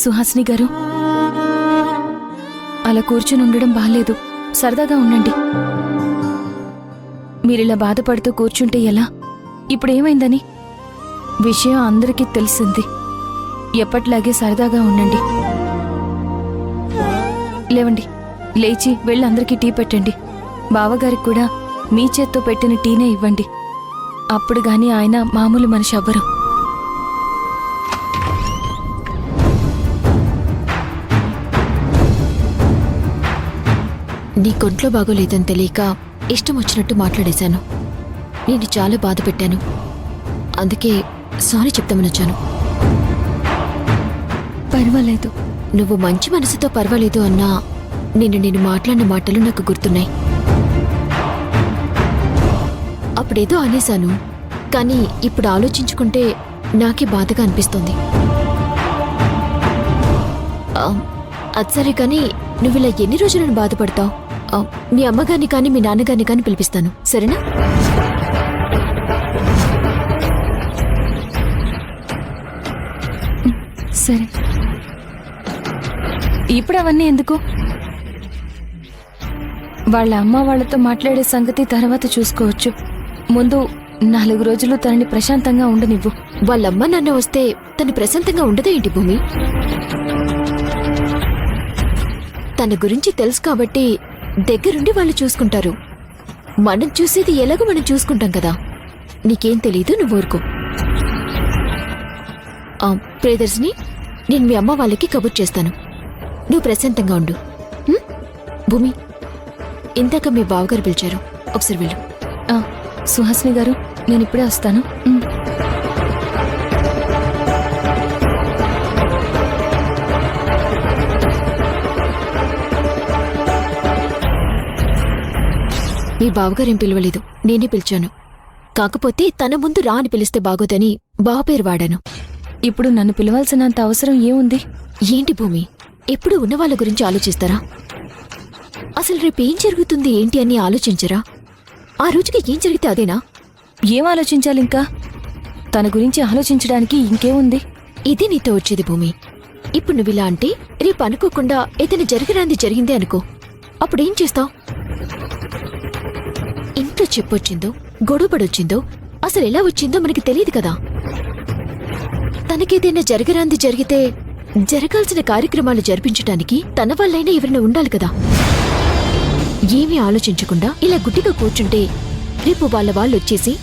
సుహాసిని గారు, అలా కూర్చుని ఉండడం బాలేదు. సరదాగా ఉండండి. మీరిలా బాధపడుతూ కూర్చుంటే ఎలా? ఇప్పుడేమైందని? విషయం అందరికీ తెలిసింది. ఎప్పట్లాగే సరదాగా ఉండండి. లేవండి, లేచి వెళ్ళి అందరికీ టీ పెట్టండి. బావగారికి కూడా మీ చేత్తో పెట్టిన టీనే ఇవ్వండి. అప్పుడు గాని ఆయన మామూలు మనిషి అవ్వరు. నీ కొంట్లో బాగోలేదని తెలియక ఇష్టం వచ్చినట్టు మాట్లాడేశాను. నేను చాలా బాధ పెట్టాను. అందుకే సారీ చెప్తామనొచ్చాను. పర్వాలేదు. నువ్వు మంచి మనసుతో పర్వాలేదు అన్నా నేను మాట్లాడిన మాటలు నాకు గుర్తున్నాయి. అప్పుడేదో అనేశాను, కానీ ఇప్పుడు ఆలోచించుకుంటే నాకే బాధగా అనిపిస్తుంది. అది సరే, కానీ నువ్విలా ఎన్ని రోజులు నన్ను బాధపడతావు? మీ అమ్మగారిని కానీ మీ నాన్నగారిని కానీ పిలిపిస్తాను, సరేనా? సరే. ఇప్పుడు అవన్నీ ఎందుకు? వాళ్ళ అమ్మ వాళ్ళతో మాట్లాడే సంగతి తర్వాత చూసుకోవచ్చు. ముందు 4 రోజులు తనని ప్రశాంతంగా ఉండనివ్వు. వాళ్ళమ్మ నాన్న వస్తే తను ప్రశాంతంగా ఉండదే ఏంటి భూమి? తన గురించి తెలుసు కాబట్టి దగ్గరుండి వాళ్ళు చూసుకుంటారు. మనం చూసేది ఎలాగో మనం చూసుకుంటాం కదా. నీకేం తెలీదు, నువ్వు ఊరుకో. ప్రియదర్శిని, నేను మీ అమ్మ వాళ్ళకి కబుర్ చేస్తాను. నువ్వు ప్రశాంతంగా ఉండు. భూమి, ఇందాక మీ బావగారు పిలిచారు, ఒకసారి వెళ్ళు. సుహాసిని గారు, నేను ఇప్పుడే వస్తాను. మీ బావగారేం పిలవలేదు, నేనే పిలిచాను. కాకపోతే తన ముందు రా అని పిలిస్తే బాగోదని బావ పేరు వాడాను. ఇప్పుడు నన్ను పిలవాల్సినంత అవసరం ఏముంది? ఏంటి భూమి, ఎప్పుడు ఉన్నవాళ్ళ గురించి ఆలోచిస్తారా? అసలు రేపేం జరుగుతుంది ఏంటి అని ఆలోచించరా? ఆ రోజుకి ఏం జరిగితే అదేనా? ఏం ఆలోచించాలి ఇంకా? తన గురించి ఆలోచించడానికి ఇంకేముంది? ఇది నీతో వచ్చేది భూమి. ఇప్పుడు నువ్విలా అంటే రేపు అనుకోకుండా ఏదైనా జరిగినంది జరిగిందే అనుకో, అప్పుడేం చేస్తావు? ఇంట్లో చెప్పొచ్చిందో గొడవపడొచ్చిందో అసలు ఎలా వచ్చిందో మనకి తెలియదు కదా. తనకేదైనా జరగరాంది జరిగితే జరగాల్సిన కార్యక్రమాలు జరిపించటానికి తన వల్లైనా ఎవరైనా ఉండాలి కదా. ఏమీ ఆలోచించకుండా ఇలా గుడ్డిగా కూర్చుంటే రేపు వాళ్ళు వచ్చేసి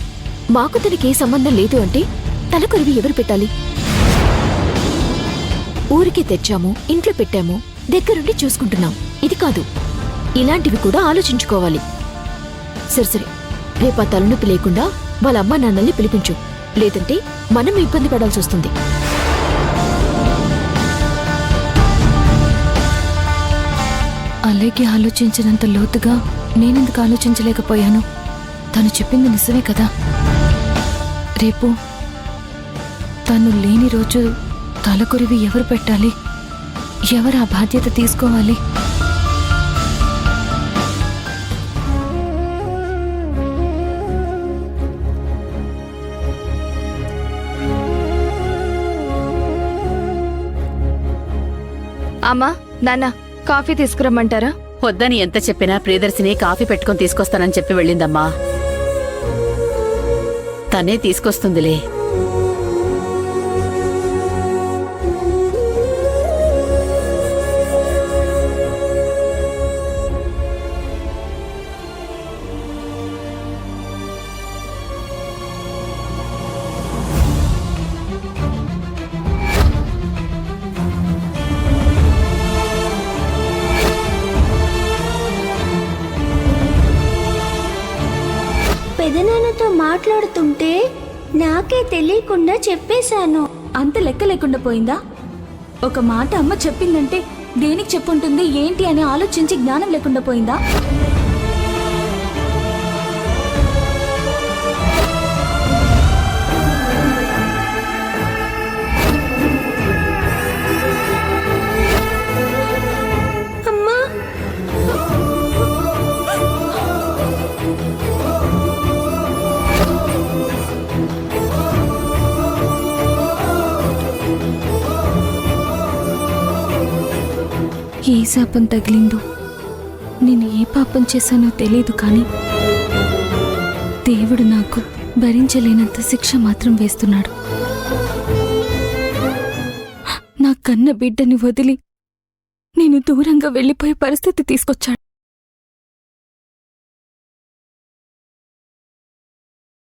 మాకు తనకే సంబంధం లేదు అంటే తలకొరివి ఎవరు పెట్టాలి? ఊరికే తెచ్చాము, ఇంట్లో పెట్టాము, దగ్గరుండి చూసుకుంటున్నాం. ఇది కాదు, ఇలాంటివి కూడా ఆలోచించుకోవాలి. సరే, రేపు ఆ తలనొప్పి లేకుండా వాళ్ళ అమ్మా నాన్నల్ని పిలిపించు, లేదంటే మనం ఇబ్బంది పడాల్సి వస్తుంది. అలాగే ఆలోచించినంత లోతుగా నేనెందుకు ఆలోచించలేకపోయాను? తను చెప్పింది నిజమే కదా. రేపు తను లేని రోజు తలకొరివి ఎవరు పెట్టాలి? ఎవరు ఆ బాధ్యత తీసుకోవాలి? అమ్మా, నాన్న, కాఫీ తీసుకురమ్మంటారా? వద్దని ఎంత చెప్పినా ప్రియదర్శిని కాఫీ పెట్టుకుని తీసుకొస్తానని చెప్పి వెళ్ళిందమ్మా. తనే తీసుకొస్తుందిలే. పెదనాన్నతో మాట్లాడుతుంటే నాకే తెలియకుండా చెప్పేశాను. అంత లెక్క లేకుండా పోయిందా? ఒక మాట అమ్మ చెప్పిందంటే దేనికి చెప్పుంటుంది ఏంటి అని ఆలోచించి జ్ఞానం లేకుండా పోయిందా? ఏ శాపం తగిలిందో, నేను ఏ పాపం చేశానో తెలీదు, కానీ దేవుడు నాకు భరించలేనంత శిక్ష మాత్రం వేస్తున్నాడు. నా కన్న బిడ్డని వదిలి నేను దూరంగా వెళ్ళిపోయే పరిస్థితి తీసుకొచ్చాడు.